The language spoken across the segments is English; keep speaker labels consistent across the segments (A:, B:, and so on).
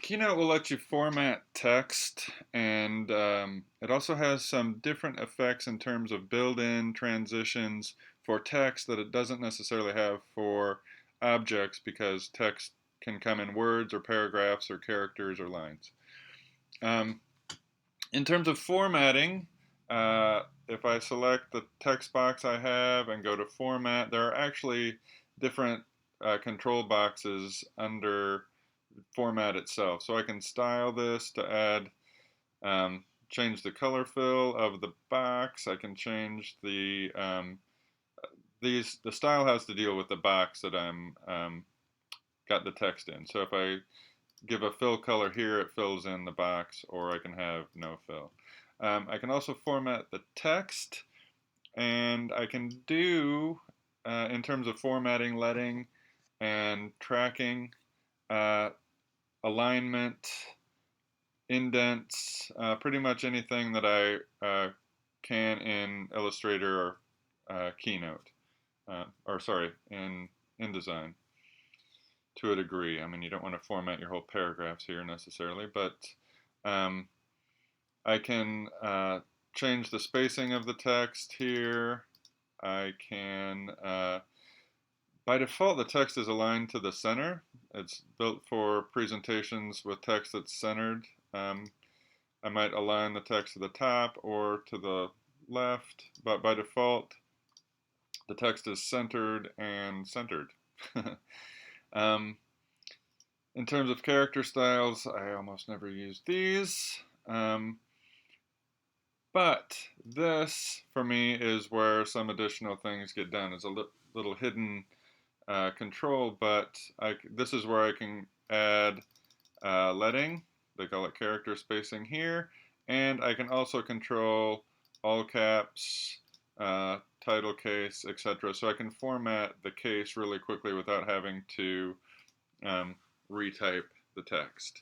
A: Keynote will let you format text, and it also has some different effects in terms of built-in transitions for text that it doesn't necessarily have for objects because text can come in words or paragraphs or characters or lines. Um, in terms of formatting, if I select the text box I have and go to Format, there are actually different control boxes under Format itself. So I can style this to add, change the color fill of the box. I can change the style has to deal with the box that I'm got the text in. So if I give a fill color here, it fills in the box, or I can have no fill. I can also format the text, and I can do, in terms of formatting, leading, and tracking, uh, alignment, indents, pretty much anything that I can in Illustrator or Keynote, or sorry, in InDesign to a degree. I mean, you don't want to format your whole paragraphs here necessarily, but um, I can change the spacing of the text here. I can, by default, the text is aligned to the center. It's built for presentations with text that's centered. I might align the text to the top or to the left, but by default, the text is centered and centered. um, in terms of character styles, I almost never use these. But this, for me, is where some additional things get done. It's a little hidden control, but this is where I can add leading. They call it character spacing here. And I can also control all caps, title case, etc. So I can format the case really quickly without having to retype the text.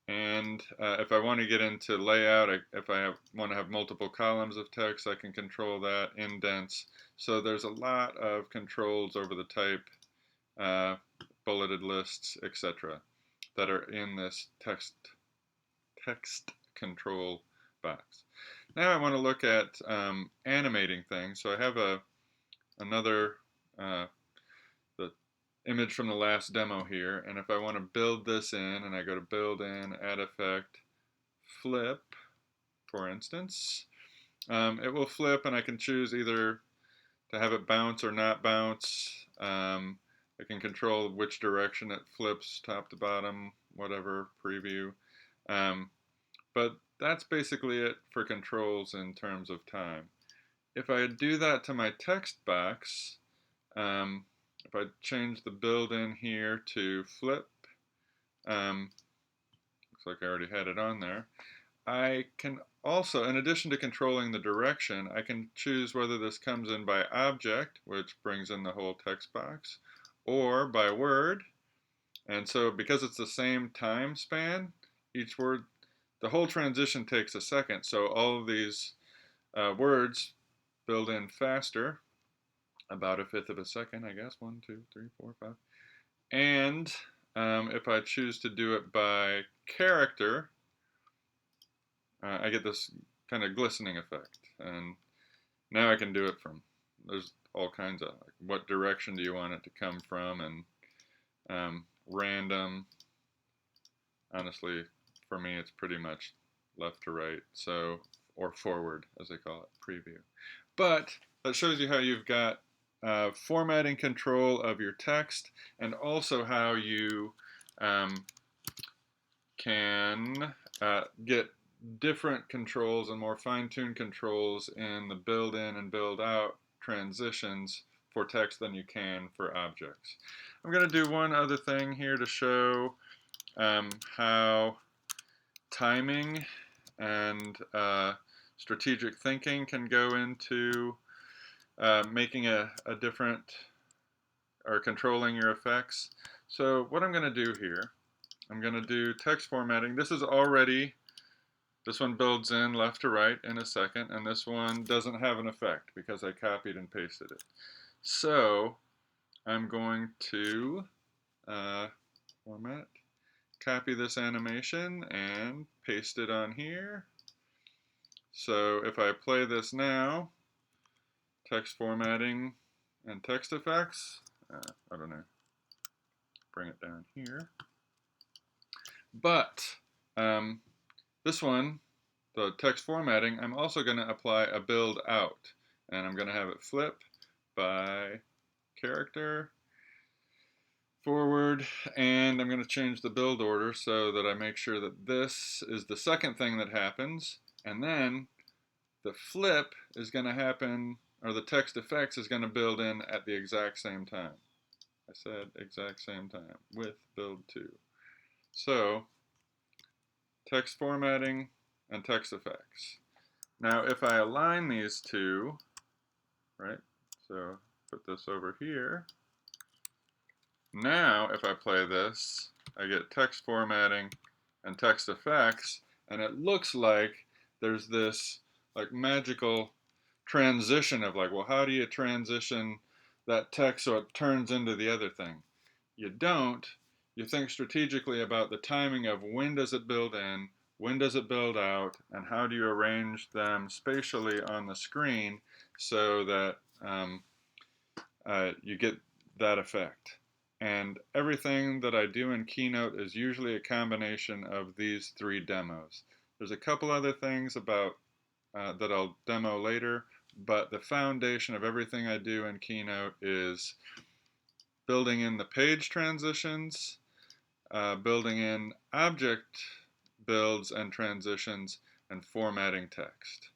A: And if I want to get into layout, if I want to have multiple columns of text, I can control that, indents. So there's a lot of controls over the type, bulleted lists, etc. that are in this text control box. Now I want to look at animating things. So I have another the image from the last demo here, and if I want to build this in, and I go to build in, add effect, flip, for instance, it will flip, and I can choose either to have it bounce or not bounce. I can control which direction it flips, top to bottom, whatever, preview. But that's basically it for controls in terms of time. If I do that to my text box, if I change the build-in here to flip, looks like I already had it on there. I can also, in addition to controlling the direction, I can choose whether this comes in by object, which brings in the whole text box, or by word. And so because it's the same time span, each word, the whole transition takes a second. So all of these words build in faster, about a fifth of a second, I guess. 1, 2, 3, 4, 5. And if I choose to do it by character, I get this kind of glistening effect. And now I can do it from, there's all kinds of, like, what direction do you want it to come from, and random. Honestly, for me, it's pretty much left to right, so, or forward, as they call it, preview. But that shows you how you've got formatting control of your text, and also how you can get different controls and more fine-tuned controls in the build-in and build-out transitions for text than you can for objects. I'm going to do one other thing here to show how timing and strategic thinking can go into making a different, or controlling your effects. So what I'm going to do here, I'm going to do text formatting. This one builds in left to right in a second, and this one doesn't have an effect because I copied and pasted it. So I'm going to, format, copy this animation and paste it on here. So if I play this now, text formatting and text effects, I don't know, bring it down here. But this one, the text formatting, I'm also going to apply a build out. And I'm going to have it flip by character, forward, and I'm going to change the build order so that I make sure that this is the second thing that happens. And then the flip is going to happen, or the text effects is going to build in at the exact same time. I said exact same time with build 2. So text formatting and text effects. Now if I align these two, right, so put this over here. Now if I play this, I get text formatting and text effects, and it looks like there's this like magical transition of like, well, how do you transition that text so it turns into the other thing? You don't. You think strategically about the timing of when does it build in, when does it build out, and how do you arrange them spatially on the screen so that you get that effect. And everything that I do in Keynote is usually a combination of these 3 demos. There's a couple other things about that I'll demo later, but the foundation of everything I do in Keynote is building in the page transitions, building in object builds and transitions, and formatting text.